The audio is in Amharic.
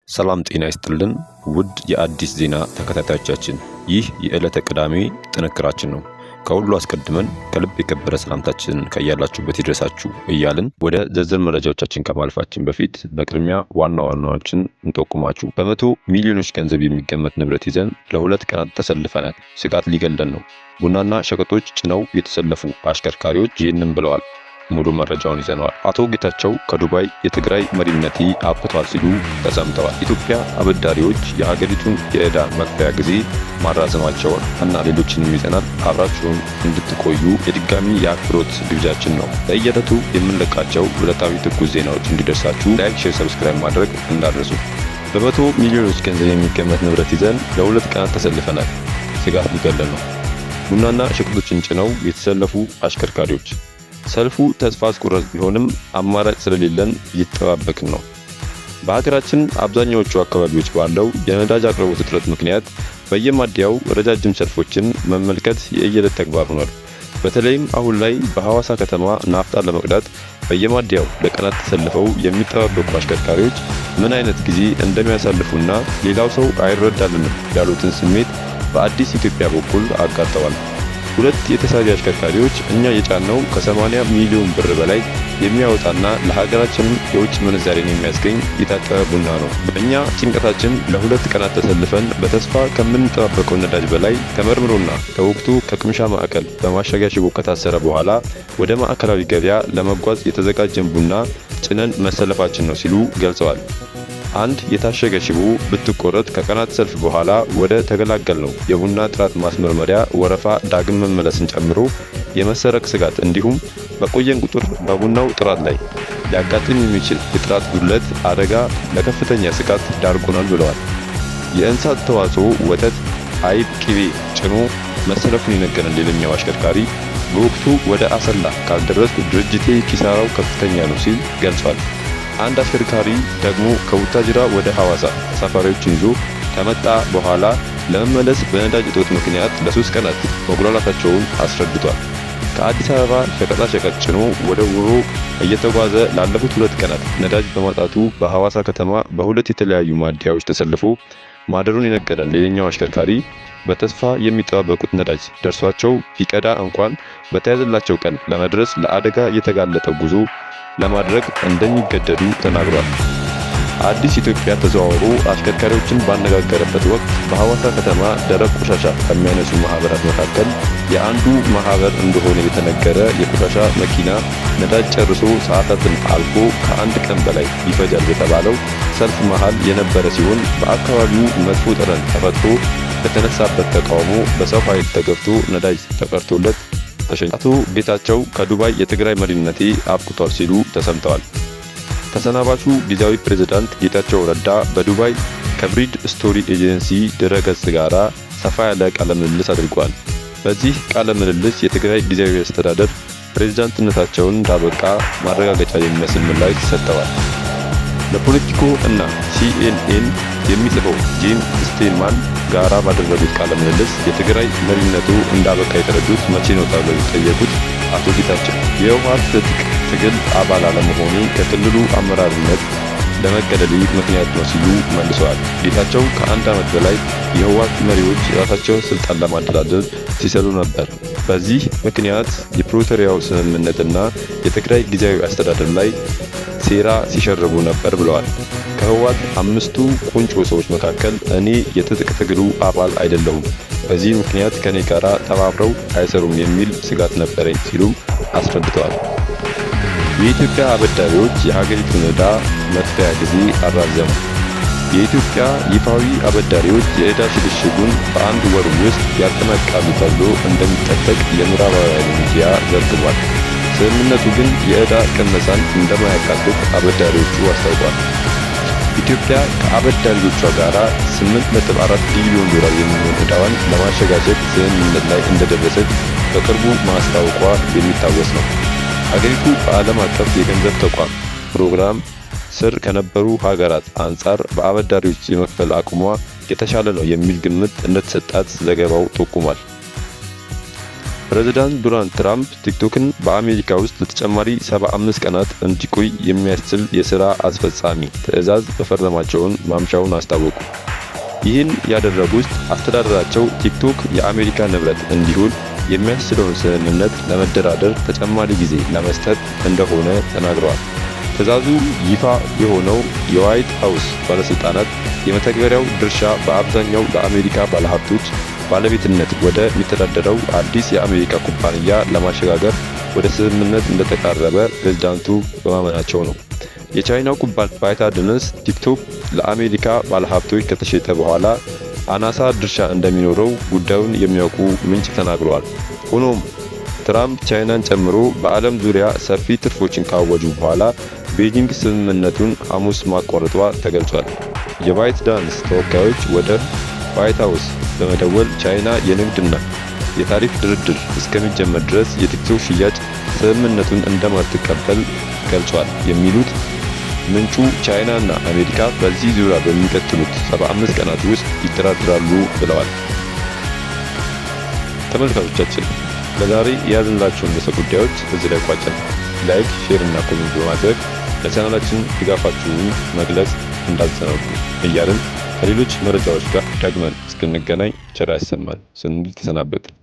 ሰላም ጤና ይስጥልን ውድ የአዲስ ዜና ተከታታዮቻችን፣ ይህ የዕለተ ቅዳሜ ጥንክራችን ነው። ከሁሉ አስቀድመን ከልብ የከበረ ሰላምታችንን ከያላችሁበት ይድረሳችሁ እያልን ወደ ዝርዝር መረጃዎቻችን ከማለፋችን በፊት በቅድሚያ ዋና ዋናዎችን እንጠቁማችሁ። በመቶ ሚሊዮኖች ገንዘብ የሚገመት ንብረት ይዘን ለሁለት ቀናት ተሰልፈናል። ስጋት ሊገለን ነው። ቡናና ሸቀጦች ጭነው የተሰለፉ አሽከርካሪዎች ይህንን ብለዋል። ሙሉ መረጃውን ይዘነዋል። አቶ ጌታቸው ከዱባይ የትግራይ መሪነቴ አብቅቷል ሲሉ ተሰምተዋል። ኢትዮጵያ አበዳሪዎች የሀገሪቱን የዕዳ መክፈያ ጊዜ ማራዘማቸውን እና ሌሎችንም ይዘናል። አብራችሁን እንድትቆዩ የድጋሚ የአክብሮት ግብዣችን ነው። በየዕለቱ የምንለቃቸው ዕለታዊ ትኩስ ዜናዎች እንዲደርሳችሁ ላይክ፣ ሼር፣ ሰብስክራይብ ማድረግ እንዳትረሱ። በመቶ ሚሊዮኖች ገንዘብ የሚገመት ንብረት ይዘን ለሁለት ቀናት ተሰልፈናል። ስጋት ሊገለን ነው። ቡናና ሸቀጦችን ጭነው የተሰለፉ አሽከርካሪዎች። ሰልፉ ተስፋ አስቆራጭ ቢሆንም አማራጭ ስለሌለን እየተጠባበቅን ነው። በሀገራችን አብዛኛዎቹ አካባቢዎች ባለው የነዳጅ አቅርቦት እጥረት ምክንያት በየማደያው ረጃጅም ሰልፎችን መመልከት የዕለት ተግባር ሆኗል። በተለይም አሁን ላይ በሐዋሳ ከተማ ናፍጣ ለመቅዳት በየማደያው ለቀናት ተሰልፈው የሚጠባበቁ አሽከርካሪዎች ምን አይነት ጊዜ እንደሚያሳልፉና ሌላው ሰው አይረዳልንም ያሉትን ስሜት በአዲስ ኢትዮጵያ በኩል አጋርተዋል። ሁለት የተሳቢ አሽከርካሪዎች እኛ የጫነው ከ80 ሚሊዮን ብር በላይ የሚያወጣና ለሀገራችንም የውጭ ምንዛሬን የሚያስገኝ የታጠበ ቡና ነው። በእኛ ጭንቀታችን ለሁለት ቀናት ተሰልፈን በተስፋ ከምንጠባበቀው ነዳጅ በላይ ተመርምሮና ከወቅቱ ከቅምሻ ማዕከል በማሸጊያ ሽቦ ከታሰረ በኋላ ወደ ማዕከላዊ ገበያ ለመጓዝ የተዘጋጀን ቡና ጭነን መሰለፋችን ነው ሲሉ ገልጸዋል። አንድ የታሸገ ሽቦ ብትቆረጥ ከቀናት ሰልፍ በኋላ ወደ ተገላገል ነው የቡና ጥራት ማስመርመሪያ ወረፋ ዳግም መመለስን ጨምሮ የመሰረቅ ስጋት እንዲሁም በቆየን ቁጥር በቡናው ጥራት ላይ ሊያጋጥም የሚችል የጥራት ጉድለት አደጋ ለከፍተኛ ስጋት ዳርጎናል ብለዋል። የእንስሳት ተዋጽኦ ወተት፣ አይብ፣ ቅቤ ጭኖ መሰለፉን የነገረን ሌላኛው አሽከርካሪ በወቅቱ ወደ አሰላ ካልደረስኩ ድርጅቴ ኪሳራው ከፍተኛ ነው ሲል ገልጿል። አንድ አሽከርካሪ ደግሞ ከቡታጅራ ወደ ሐዋሳ ተሳፋሪዎችን ይዞ ከመጣ በኋላ ለመመለስ በነዳጅ እጦት ምክንያት ለ3 ቀናት መጉላላታቸውን አስረድቷል። ከአዲስ አበባ ሸቀጣ ሸቀጥ ጭኖ ወደ ውሮ እየተጓዘ ላለፉት 2 ቀናት ነዳጅ በማጣቱ በሐዋሳ ከተማ በሁለት የተለያዩ ማደያዎች ተሰልፎ ማደሩን የነገረን ሌላኛው አሽከርካሪ በተስፋ የሚጠባበቁት ነዳጅ ደርሷቸው ቢቀዳ እንኳን በተያዘላቸው ቀን ለመድረስ ለአደጋ የተጋለጠ ጉዞ ለማድረግ እንደሚገደዱ ተናግሯል። አዲስ ኢትዮጵያ ተዘዋውሮ አሽከርካሪዎችን ባነጋገረበት ወቅት በሐዋሳ ከተማ ደረቅ ቆሻሻ ከሚያነሱ ማህበራት መካከል የአንዱ ማህበር እንደሆነ የተነገረ የቆሻሻ መኪና ነዳጅ ጨርሶ ሰዓታትን አልፎ ከአንድ ቀን በላይ ይፈጃል በተባለው ሰልፍ መሃል የነበረ ሲሆን በአካባቢው መጥፎ ጠረን ተፈጥሮ በተነሳበት ተቃውሞ በሰው ኃይል ተገፍቶ ነዳጅ ተቀርቶለት ተሸኝቷል። አቶ ጌታቸው ከዱባይ የትግራይ መሪነቴ አብቅቷል ሲሉ ተሰምተዋል። ተሰናባቹ ጊዜያዊ ፕሬዝዳንት ጌታቸው ረዳ በዱባይ ከብሪድ ስቶሪ ኤጀንሲ ድረገጽ ጋራ ሰፋ ያለ ቃለ ምልልስ አድርጓል። በዚህ ቃለ ምልልስ የትግራይ ጊዜያዊ አስተዳደር ፕሬዝዳንትነታቸውን እንዳበቃ ማረጋገጫ የሚመስል ምላሽ ሰጥተዋል። ለፖለቲኮ እና ሲኤንኤን የሚጽፈው ጄም ስቴንማን ጋራ ባደረጉት ቃለ ምልልስ የትግራይ መሪነቱ እንዳበቃ የተረዱት መቼ ነው ተብለው የተጠየቁት አቶ ጌታቸው የህወሓት ትጥቅ ትግል አባል አለመሆኔ ከክልሉ አመራርነት ለመገለሌ ምክንያት ነው ሲሉ መልሰዋል። ጌታቸው ከ1 ዓመት በላይ የህወሓት መሪዎች ራሳቸውን ስልጣን ለማደላደል ሲሰሩ ነበር። በዚህ ምክንያት የፕሪቶሪያው ስምምነትና የትግራይ ጊዜያዊ አስተዳደር ላይ ሴራ ሲሸርቡ ነበር ብለዋል። ከህወሓት 5ቱ ቁንጮ ሰዎች መካከል እኔ የትጥቅ ትግሉ አባል አይደለሁም፣ በዚህ ምክንያት ከኔ ጋራ ተባብረው አይሰሩም የሚል ስጋት ነበረኝ ሲሉ አስረድተዋል። የኢትዮጵያ አበዳሪዎች የሀገሪቱን ዕዳ መክፈያ ጊዜ አራዘሙ። የኢትዮጵያ ይፋዊ አበዳሪዎች የዕዳ ሽግሽጉን በ1 ወር ውስጥ ያጠናቅቃሉ ተብሎ እንደሚጠበቅ የምዕራባውያን ሚዲያ ዘግቧል። ስምምነቱ ግን የዕዳ ቅነሳን እንደማያካትት አበዳሪዎቹ አስታውቋል። ኢትዮጵያ ከአበዳሪዎቿ ጋራ 8.4 ቢሊዮን ዶላር የሚሆን ዕዳዋን ለማሸጋሸግ ስምምነት ላይ እንደደረሰች በቅርቡ ማስታወቋ የሚታወስ ነው። ሀገሪቱ በዓለም አቀፍ የገንዘብ ተቋም ፕሮግራም ስር ከነበሩ ሀገራት አንጻር በአበዳሪዎች የመክፈል አቅሟ የተሻለ ነው የሚል ግምት እንደተሰጣት ዘገባው ጠቁሟል። ፕሬዝዳንት ዶናልድ ትራምፕ ቲክቶክን በአሜሪካ ውስጥ ለተጨማሪ 75 ቀናት እንዲቆይ የሚያስችል የሥራ አስፈጻሚ ትዕዛዝ መፈረማቸውን ማምሻውን አስታወቁ። ይህን ያደረጉት አስተዳደራቸው ቲክቶክ የአሜሪካ ንብረት እንዲሆን የሚያስችለውን ስምምነት ለመደራደር ተጨማሪ ጊዜ ለመስጠት እንደሆነ ተናግረዋል። ትዕዛዙ ይፋ የሆነው የዋይት ሃውስ ባለሥልጣናት የመተግበሪያው ድርሻ በአብዛኛው ለአሜሪካ ባለሀብቶች ባለቤትነት ወደ ሚተዳደረው አዲስ የአሜሪካ ኩባንያ ለማሸጋገር ወደ ስምምነት እንደተቃረበ ፕሬዝዳንቱ በማመናቸው ነው። የቻይናው ኩባንያ ባይትዳንስ ቲክቶክ ለአሜሪካ ባለሀብቶች ከተሸጠ በኋላ አናሳ ድርሻ እንደሚኖረው ጉዳዩን የሚያውቁ ምንጭ ተናግረዋል። ሆኖም ትራምፕ ቻይናን ጨምሮ በዓለም ዙሪያ ሰፊ ትርፎችን ካወጁ በኋላ ቤጂንግ ስምምነቱን ሐሙስ ማቋረጧ ተገልጿል። የባይትዳንስ ተወካዮች ወደ ዋይት ሃውስ በመደወል ቻይና የንግድና የታሪፍ ድርድር እስከሚጀመር ድረስ የቲክቶክ ሽያጭ ስምምነቱን እንደማትቀበል ገልጿል የሚሉት ምንጩ ቻይናና አሜሪካ በዚህ ዙሪያ በሚቀጥሉት 75 ቀናት ውስጥ ይደራደራሉ ብለዋል። ተመልካቾቻችን ለዛሬ የያዝንላችሁን ርዕሰ ጉዳዮች እዚህ ላይ ቋጨን። ላይክ፣ ሼር እና ኮሜንት በማድረግ ለቻናላችን ድጋፋችሁን መግለጽ እንዳትዘነጉ እያልን ከሌሎች መረጃዎች ጋር ዳግመን እስክንገናኝ ቸር ያሰማን ስንል ተሰናበትን።